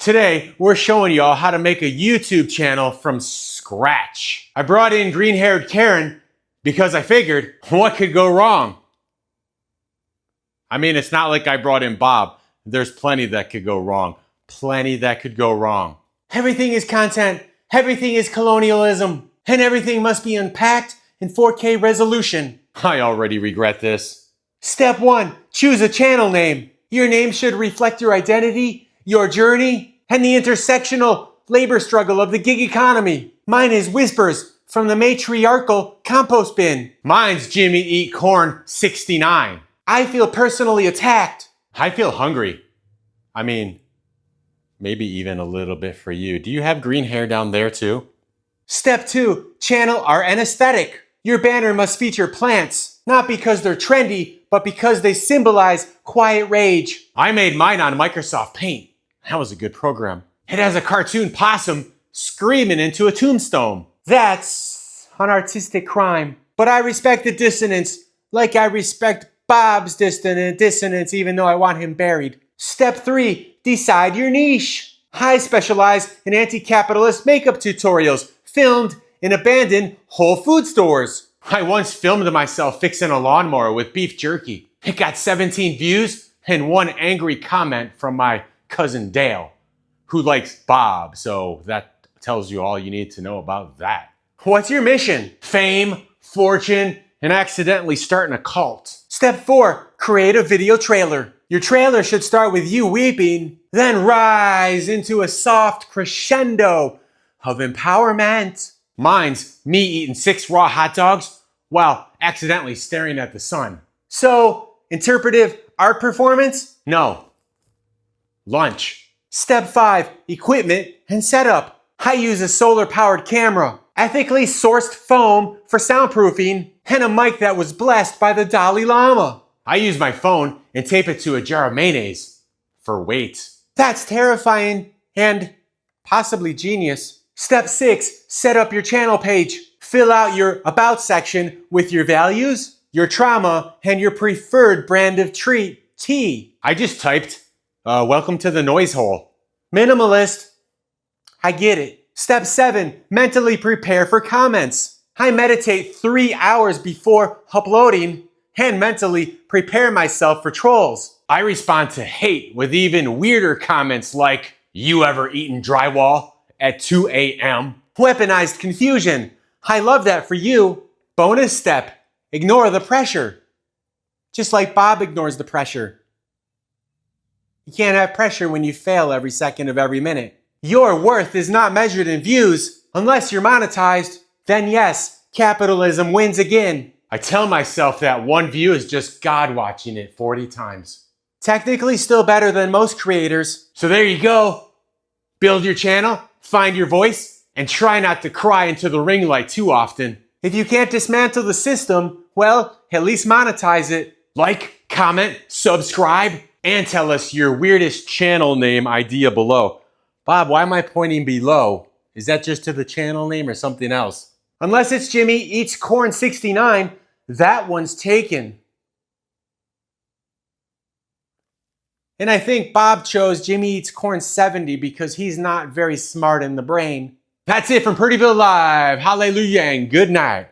Today, we're showing y'all how to make a YouTube channel from scratch. I brought in green-haired Karen because I figured, what could go wrong? I mean, it's not like I brought in Bob. There's plenty that could go wrong. Plenty that could go wrong. Everything is content, everything is colonialism, and everything must be unpacked in 4K resolution. I already regret this. Step 1, choose a channel name. Your name should reflect your identity, your journey, and the intersectional labor struggle of the gig economy. Mine is Whispers from the Matriarchal Compost Bin. Mine's Jimmy Eat Corn 69. I feel personally attacked. I feel hungry. I mean, maybe even a little bit for you. Do you have green hair down there too? Step 2, channel art and aesthetic. Your banner must feature plants, not because they're trendy, but because they symbolize quiet rage. I made mine on Microsoft Paint. That was a good program. It has a cartoon possum screaming into a tombstone. That's an artistic crime. But I respect the dissonance, like I respect Bob's dissonance, even though I want him buried. Step 3, decide your niche. I specialize in anti-capitalist makeup tutorials filmed in abandoned Whole Food stores. I once filmed myself fixing a lawnmower with beef jerky. It got 17 views and one angry comment from my cousin Dale, who likes Bob, so that tells you all you need to know about that. What's your mission? Fame, fortune, and accidentally starting a cult. Step 4, create a video trailer. Your trailer should start with you weeping, then rise into a soft crescendo of empowerment. Mine's me eating 6 raw hot dogs while accidentally staring at the sun. So, interpretive art performance? No. Lunch. Step 5, equipment and setup. I use a solar-powered camera, ethically sourced foam for soundproofing, and a mic that was blessed by the Dalai Lama. I use my phone and tape it to a jar of mayonnaise for weight. That's terrifying and possibly genius. Step 6, set up your channel page. Fill out your About section with your values, your trauma, and your preferred brand of tea. I just typed, welcome to the noise hole. Minimalist. I get it. Step 7, mentally prepare for comments. I meditate 3 hours before uploading and mentally prepare myself for trolls. I respond to hate with even weirder comments like, you ever eaten drywall at 2 a.m.? Weaponized confusion. I love that for you. Bonus step, ignore the pressure. Just like Bob ignores the pressure. You can't have pressure when you fail every second of every minute. Your worth is not measured in views. Unless you're monetized, then yes, capitalism wins again. I tell myself that one view is just God watching it 40 times. Technically still better than most creators. So there you go. Build your channel, find your voice, and try not to cry into the ring light too often. If you can't dismantle the system, well, at least monetize it. Like, comment, subscribe, and tell us your weirdest channel name idea below. Bob, why am I pointing below? Is that just to the channel name or something else? Unless it's Jimmy Eats Corn 69, that one's taken. And I think Bob chose Jimmy Eats Corn 70 because he's not very smart in the brain. That's it from Purdyville Live. Hallelujah and good night.